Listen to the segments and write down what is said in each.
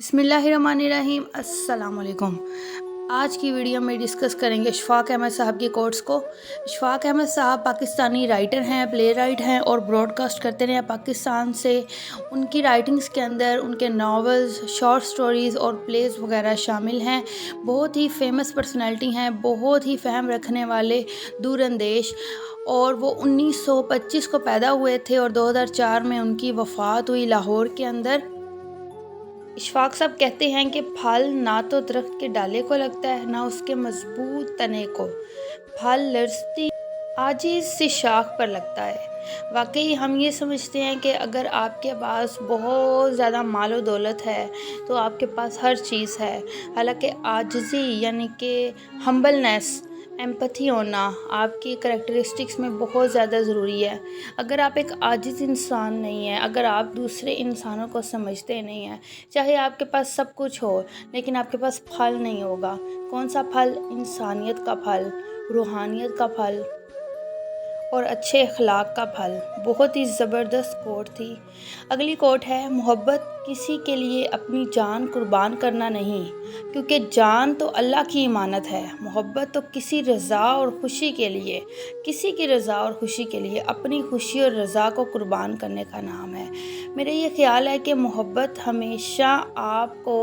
बिस्मिल्लाहिर्रहमानिर्रहीम। अस्सलाम वालेकुम। आज की वीडियो में डिस्कस करेंगे इशफाक अहमद साहब की कोट्स को। इशफाक अहमद साहब पाकिस्तानी राइटर हैं, प्ले राइट हैं और ब्रॉडकास्ट करते रहे हैं पाकिस्तान से। उनकी राइटिंग्स के अंदर उनके नावल्स, शॉर्ट स्टोरीज़ और प्लेस वगैरह शामिल हैं। बहुत ही फेमस पर्सनैलिटी हैं, बहुत ही फ़हम रखने वाले, दूरअंदेश। और वो 1925 को पैदा हुए थे और 2004 में उनकी वफ़ात हुई लाहौर के अंदर। इशफाक साहब कहते हैं कि फल ना तो दरख्त के डाले को लगता है, ना उसके मजबूत तने को। फल लरजती आजिज़ सी शाख पर लगता है। वाकई हम ये समझते हैं कि अगर आपके पास बहुत ज़्यादा मालो दौलत है तो आपके पास हर चीज़ है। हालांकि आजिज़ी यानी कि हम्बलनेस, एम्पैथी होना आपकी करैक्टरिस्टिक्स में बहुत ज़्यादा ज़रूरी है। अगर आप एक आजिज़ इंसान नहीं हैं, अगर आप दूसरे इंसानों को समझते नहीं हैं, चाहे आपके पास सब कुछ हो लेकिन आपके पास फल नहीं होगा। कौन सा फल? इंसानियत का फल, रूहानियत का फल और अच्छे अखलाक का फल। बहुत ही ज़बरदस्त कोट थी। अगली कोट है, मोहब्बत किसी के लिए अपनी जान कुर्बान करना नहीं, क्योंकि जान तो अल्लाह की इमानत है। मोहब्बत तो किसी रज़ा और खुशी के लिए, किसी की रज़ा और खुशी के लिए अपनी खुशी और रज़ा को कुर्बान करने का नाम है। मेरा ये ख्याल है कि मोहब्बत हमेशा आपको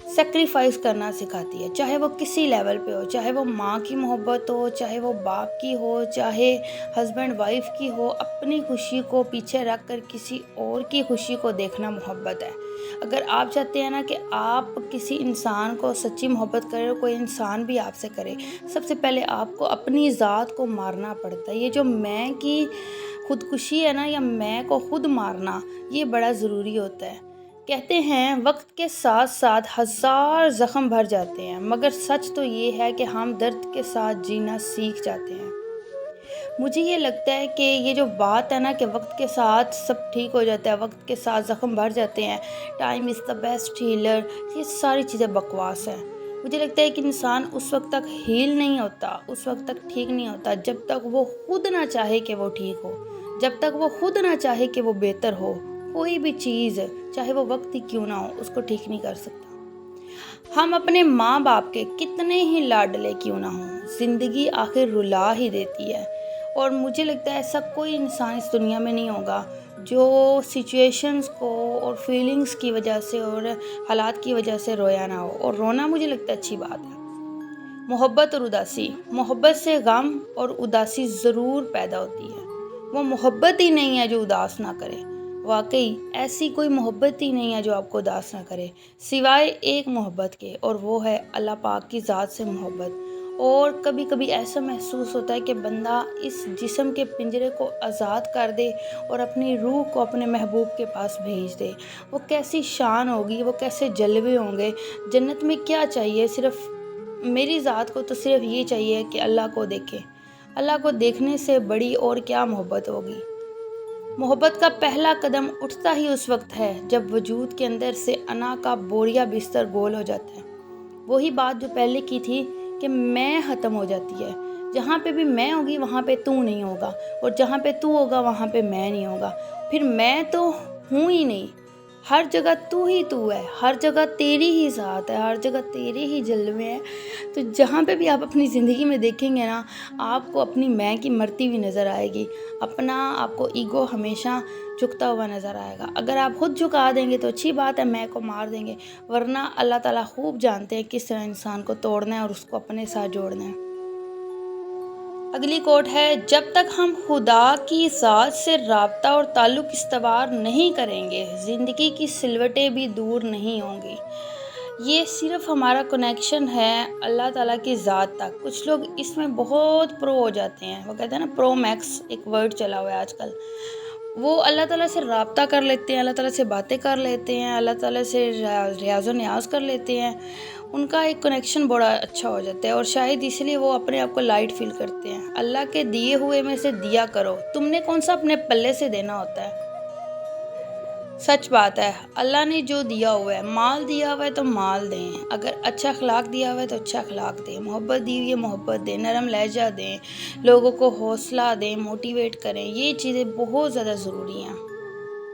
सेक्रीफाइस करना सिखाती है, चाहे वो किसी लेवल पे हो, चाहे वो माँ की मोहब्बत हो, चाहे वो बाप की हो, चाहे हस्बैंड वाइफ की हो। अपनी खुशी को पीछे रख कर किसी और की खुशी को देखना मोहब्बत है। अगर आप चाहते हैं ना कि आप किसी इंसान को सच्ची मोहब्बत करें और कोई इंसान भी आपसे करे, सबसे पहले आपको अपनी ज़ात को मारना पड़ता है। ये जो मैं की खुदकुशी है ना, या मैं को खुद मारना, ये बड़ा ज़रूरी होता है। कहते हैं वक्त के साथ साथ हज़ार ज़ख्म भर जाते हैं, मगर सच तो ये है कि हम दर्द के साथ जीना सीख जाते हैं। मुझे ये लगता है कि ये जो बात है ना कि वक्त के साथ सब ठीक हो जाता है, वक्त के साथ ज़ख्म भर जाते हैं, time is the best healer, ये सारी चीज़ें बकवास हैं। मुझे लगता है कि इंसान उस वक्त तक हील नहीं होता, उस वक्त तक ठीक नहीं होता जब तक वो खुद ना चाहे कि वो ठीक हो, जब तक वो खुद ना चाहे कि वो बेहतर हो। कोई भी चीज़, चाहे वो वक्त ही क्यों ना हो, उसको ठीक नहीं कर सकता। हम अपने माँ बाप के कितने ही लाडले क्यों ना हों, ज़िंदगी आखिर रुला ही देती है। और मुझे लगता है ऐसा कोई इंसान इस दुनिया में नहीं होगा जो सिचुएशंस को और फीलिंग्स की वजह से और हालात की वजह से रोया ना हो। और रोना मुझे लगता है अच्छी बात है। मोहब्बत और उदासी, मोहब्बत से गम और उदासी ज़रूर पैदा होती है। वो मोहब्बत ही नहीं है जो उदास ना करे। वाकई ऐसी कोई मोहब्बत ही नहीं है जो आपको उदास ना करे, सिवाय एक मोहब्बत के, और वो है अल्लाह पाक की ज़ात से मोहब्बत। और कभी कभी ऐसा महसूस होता है कि बंदा इस जिस्म के पिंजरे को आज़ाद कर दे और अपनी रूह को अपने महबूब के पास भेज दे। वो कैसी शान होगी, वो कैसे जलवे होंगे। जन्नत में क्या चाहिए? सिर्फ मेरी ज़ात को तो सिर्फ ये चाहिए कि अल्लाह को देखे। अल्लाह को देखने से बड़ी और क्या मोहब्बत होगी। मोहब्बत का पहला कदम उठता ही उस वक्त है जब वजूद के अंदर से अना का बोरिया बिस्तर गोल हो जाता है। वही बात जो पहले की थी कि मैं ख़त्म हो जाती है। जहाँ पे भी मैं होगी वहाँ पे तू नहीं होगा, और जहाँ पे तू होगा वहाँ पे मैं नहीं होगा। फिर मैं तो हूँ ही नहीं, हर जगह तू ही तू है, हर जगह तेरी ही ज़ात है, हर जगह तेरे ही जलवे हैं। तो जहाँ पे भी आप अपनी ज़िंदगी में देखेंगे ना, आपको अपनी मैं की मरती हुई नज़र आएगी। अपना आपको ईगो हमेशा झुकता हुआ नज़र आएगा। अगर आप खुद झुका देंगे तो अच्छी बात है, मैं को मार देंगे, वरना अल्लाह ताला खूब जानते हैं किस तरह इंसान को तोड़ना है और उसको अपने साथ जोड़ना है। अगली कोट है, जब तक हम खुदा की ज़ात से राब्ता और ताल्लुक़ इस्तवार नहीं करेंगे, ज़िंदगी की सिलवटें भी दूर नहीं होंगी। ये सिर्फ हमारा कनेक्शन है अल्लाह ताला की ज़ात तक। कुछ लोग इसमें बहुत प्रो हो जाते हैं, वो कहते हैं ना प्रो मैक्स, एक वर्ड चला हुआ है आजकल। वो अल्लाह ताला से राब्ता कर लेते हैं, अल्लाह ताला से बातें कर लेते हैं, अल्लाह ताला से रियाज़ व नियाज़ कर लेते हैं। उनका एक कनेक्शन बड़ा अच्छा हो जाता है और शायद इसलिए वो अपने आप को लाइट फील करते हैं। अल्लाह के दिए हुए में से दिया करो, तुमने कौन सा अपने पल्ले से देना होता है। सच बात है, अल्लाह ने जो दिया हुआ है, माल दिया हुआ है तो माल दें। अगर अच्छा अखलाक दिया हुआ है तो अच्छा अखलाक दें, मोहब्बत दी हुई है मोहब्बत दें, नरम लहजा दें, लोगों को हौसला दें, मोटिवेट करें। ये चीज़ें बहुत ज़्यादा ज़रूरी हैं।